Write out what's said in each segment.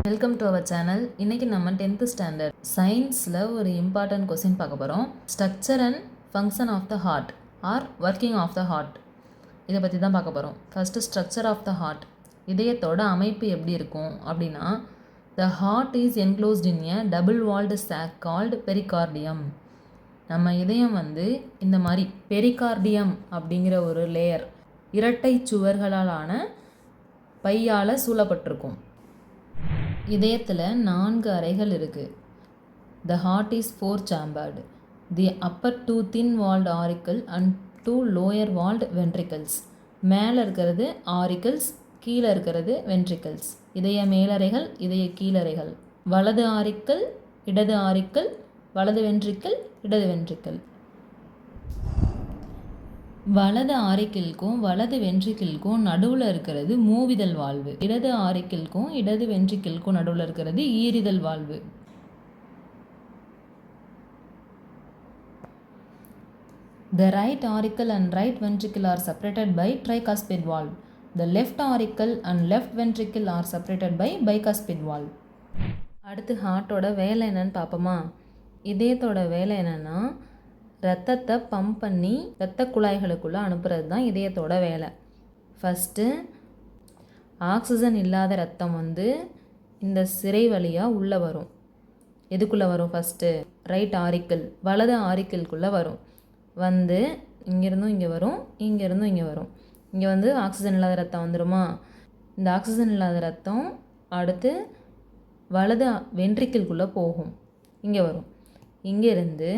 Welcome to our channel. இன்றைக்கி நம்ம 10th standard சயின்ஸில் ஒரு இம்பார்ட்டன்ட் கொஸ்டின் பார்க்க போகிறோம். Structure and function of the heart or working of the heart, இதை பற்றி தான் பார்க்க போகிறோம். First structure of the heart, இதயத்தோட அமைப்பு எப்படி இருக்கும் அப்படின்னா, the heart is enclosed in a double walled sac called pericardium. நம்ம இதயம் இந்த மாதிரி பெரிகார்டியம் அப்படிங்கிற ஒரு லேயர், இரட்டை சுவர்களாலான பையால் சூழப்பட்டிருக்கும். இதயத்தில் 4 அறைகள் இருக்குது. The heart is 4 chambered. The upper 2 thin walled auricle and 2 lower walled ventricles. மேலே இருக்கிறது ஆரிக்கல்ஸ், கீழே இருக்கிறது வென்ட்ரிக்கல்ஸ். இதய மேலறைகள், இதய கீழறைகள். வலது ஆரிக்கல், இடது ஆரிக்கல், வலது வென்ட்ரிக்கல், இடது வென்ட்ரிக்கல். வலது ஆரிக்கிள்க்கும் வலது வென்ட்ரிக்கிள்க்கும் நடுவில் இருக்கிறது மூவிதல் வாழ்வு. இடது ஆரிக்கிள்க்கும் இடது வென்ட்ரிக்கிள்க்கும் நடுவில் இருக்கிறது ஈரிதல் வாழ்வு. The right auricle and right ventricle are separated by tricuspid valve. The left auricle and left ventricle are separated by bicuspid valve. அடுத்து ஹார்ட்டோட வேலை என்னன்னு பார்ப்போமா? இதயத்தோட வேலை என்னென்னா, ரத்தத்தை பம்ப் பண்ணி இரத்த குழாய்களுக்குள்ளே அனுப்புறது தான் இதயத்தோட வேலை. ஃபஸ்ட்டு ஆக்சிஜன் இல்லாத ரத்தம் இந்த சிரை வழியாக உள்ளே வரும். எதுக்குள்ளே வரும்? ஃபஸ்ட்டு ரைட் ஆரிக்கிள், வலது ஆரிக்கிள்குள்ளே வரும். இங்கேருந்தும் இங்கே வரும், இங்கேருந்தும் இங்கே வரும். இங்கே ஆக்சிஜன் இல்லாத ரத்தம் வந்துடுமா? இந்த ஆக்சிஜன் இல்லாத ரத்தம் அடுத்து வலது வென்ட்ரிக்கிள்குள்ளே போகும், இங்கே வரும். இங்கேருந்து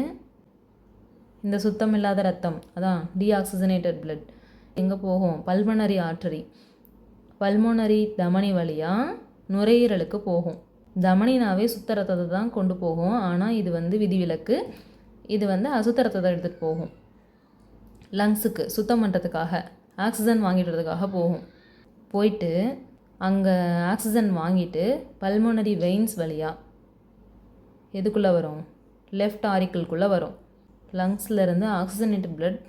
இந்த சுத்தம் இல்லாத ரத்தம், அதான் டீஆக்சிஜனேட்டட் பிளட், எங்கே போகும்? பல்மனரி ஆர்டரி, பல்மோனரி தமனி வழியாக நுரையீரலுக்கு போகும். தமனினாவே சுத்த ரத்தத்தை தான் கொண்டு போகும், ஆனால் இது விதிவிலக்கு. இது அசுத்த ரத்தத்தை எடுத்துகிட்டு போகும். லங்ஸுக்கு சுத்தம் பண்ணுறதுக்காக, ஆக்சிஜன் வாங்கிடுறதுக்காக போகும். போயிட்டு அங்கே ஆக்சிஜன் வாங்கிட்டு பல்மோனரி வெயின்ஸ் வழியாக எதுக்குள்ளே வரும்? லெஃப்ட் ஆரிக்கிள்குள்ளே வரும். லங்ஸ்லேருந்து ஆக்சிஜனேட்டட் பிளட்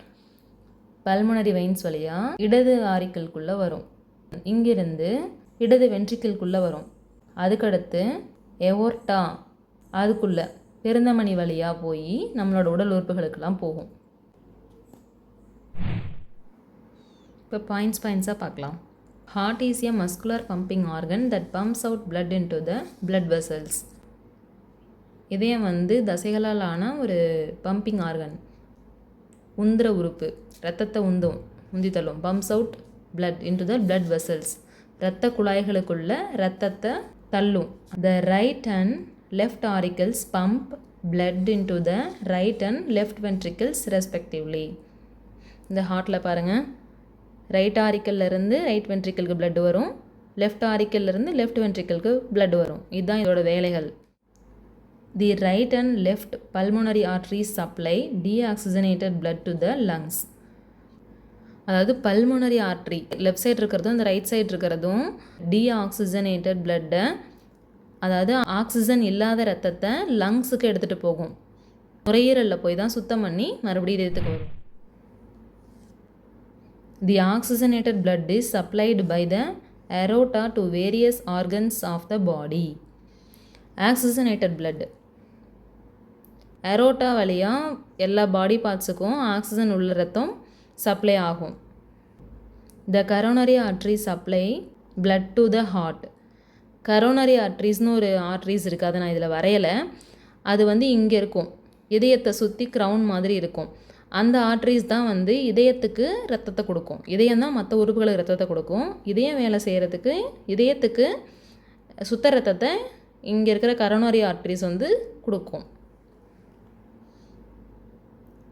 பல்மோனரி வெயின்ஸ் வழியாக இடது ஆரிக்கிள்குள்ளே வரும். இங்கிருந்து இடது வென்ட்ரிக்கிள்குள்ளே வரும். அதுக்கடுத்து எவோர்ட்டா, அதுக்குள்ளே பெருந்தமனி வழியாக போய் நம்மளோட உடல் உறுப்புகளுக்கெல்லாம் போகும். இப்போ பாயிண்ட்ஸாக பார்க்கலாம். Heart is a muscular pumping organ that pumps out blood into the blood vessels. இதயம் தசைகளால் ஆன ஒரு பம்பிங் ஆர்கன், உந்திர உறுப்பு, ரத்தத்தை உந்தி தள்ளும். Pumps out blood into the blood vessels, இரத்த குழாய்களுக்குள்ள ரத்தத்தை தள்ளும். The right and left auricles pump blood into the right and left ventricles respectively. இந்த ஹார்ட்டில் பாருங்கள், ரைட் ஆரிக்கல்லேருந்து ரைட் வென்ட்ரிக்கிளுக்கு பிளட் வரும், லெஃப்ட் ஆரிக்கல்லேருந்து லெஃப்ட் வென்ட்ரிக்கிளுக்கு பிளட் வரும். இதுதான் இதோட வேலைகள். The right and left pulmonary arteries supply deoxygenated blood to the lungs. அதாவது பல்மோனரி ஆர்ட்ரி லெஃப்ட் சைடு இருக்கிறதும் இந்த ரைட் சைடு இருக்கிறதும் டீஆக்சிஜனேட்டட் பிளட்டை, அதாவது ஆக்சிஜன் இல்லாத ரத்தத்தை லங்ஸுக்கு எடுத்துகிட்டு போகும். நுரையீரலில் போய் தான் சுத்தம் பண்ணி மறுபடியும் இதயத்துக்கு வரும். The oxygenated blood is supplied by the aorta to various organs of the body. Oxygenated blood aorta வழியாக எல்லா பாடி பார்ட்ஸுக்கும் ஆக்சிஜன் உள்ள ரத்தம் சப்ளை ஆகும். The coronary artery supply blood to the heart. Coronary ஆர்ட்ரிஸ்னு ஒரு ஆர்ட்ரிஸ் இருக்குது, அதை நான் இதில் வரையலை. அது இங்கே இருக்கும், இதயத்தை சுற்றி க்ரௌன் மாதிரி இருக்கும். அந்த ஆர்ட்ரிஸ் தான் இதயத்துக்கு ரத்தத்தை கொடுக்கும். இதயம் தான் மற்ற உறுப்புகளுக்கு ரத்தத்தை கொடுக்கும். இதயம் வேலை செய்கிறதுக்கு இதயத்துக்கு சுத்த ரத்தத்தை இங்கே இருக்கிற கரோனரி ஆர்ட்ரிஸ் கொடுக்கும்.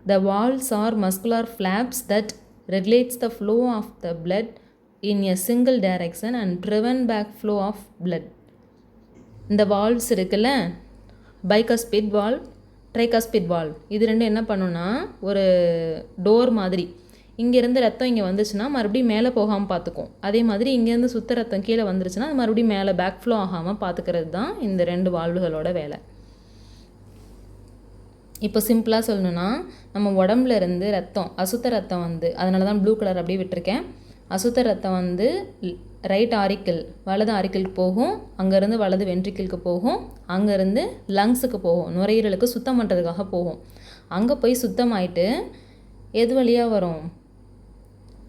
The valves are muscular flaps that regulates the flow of the blood in a single direction and prevent backflow of blood. இந்த வால்வ்ஸ் இருக்குல்ல, பைகஸ்பிட் வால்வ், ட்ரைகஸ்பிட் வால்வ், இது ரெண்டும் என்ன பண்ணுன்னா ஒரு டோர் மாதிரி. இங்கேருந்து ரத்தம் இங்கே வந்துச்சுன்னா மறுபடியும் மேலே போகாமல் பார்த்துக்கும். அதே மாதிரி இங்கேருந்து சுத்த ரத்தம் கீழே வந்துருச்சுன்னா அது மறுபடியும் மேலே பேக் ஃப்ளோ ஆகாமல் பார்த்துக்கிறது தான் இந்த 2 வால்வுகளோட வேலை. இப்போ சிம்பிளாக சொல்லணுன்னா, நம்ம உடம்புல இருந்து ரத்தம், அசுத்த ரத்தம் அதனால தான் ப்ளூ கலர் அப்படியே விட்டுருக்கேன். அசுத்த ரத்தம் ரைட் ஆரிக்கிள் வலது ஆரிக்கிளுக்கு போகும், அங்கேருந்து வலது வென்ட்ரிக்கிளுக்கு போகும், அங்கேருந்து லங்ஸுக்கு போகும், நுரையீரலுக்கு சுத்தம் பண்ணுறதுக்காக போகும். அங்கே போய் சுத்தமாயிட்டு எது வழியாக வரும்?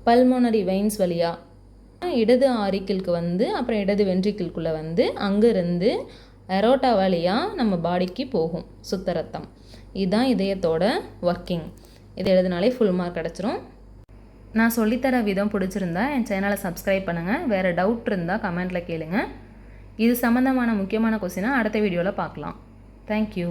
பல்மோனரி வெயின்ஸ் வழியாக இடது ஆரிக்கிளுக்கு வந்து அப்புறம் இடது வென்ட்ரிக்கிள்குள்ளே வந்து அங்கேருந்து எரோட்டா வழியாக நம்ம பாடிக்கு போகும் சுத்த ரத்தம். இதுதான் இதயத்தோட ஒர்க்கிங். இது எழுதினாலே ஃபுல் மார்க் கிடச்சிரும். நான் சொல்லித்தர விதம் பிடிச்சிருந்தா என் சேனலை சப்ஸ்கிரைப் பண்ணுங்கள். வேறு டவுட் இருந்தால் கமெண்ட்டில் கேளுங்க. இது சம்மந்தமான முக்கியமான கொஸ்டினை அடுத்த வீடியோவில் பார்க்கலாம். தேங்க்யூ.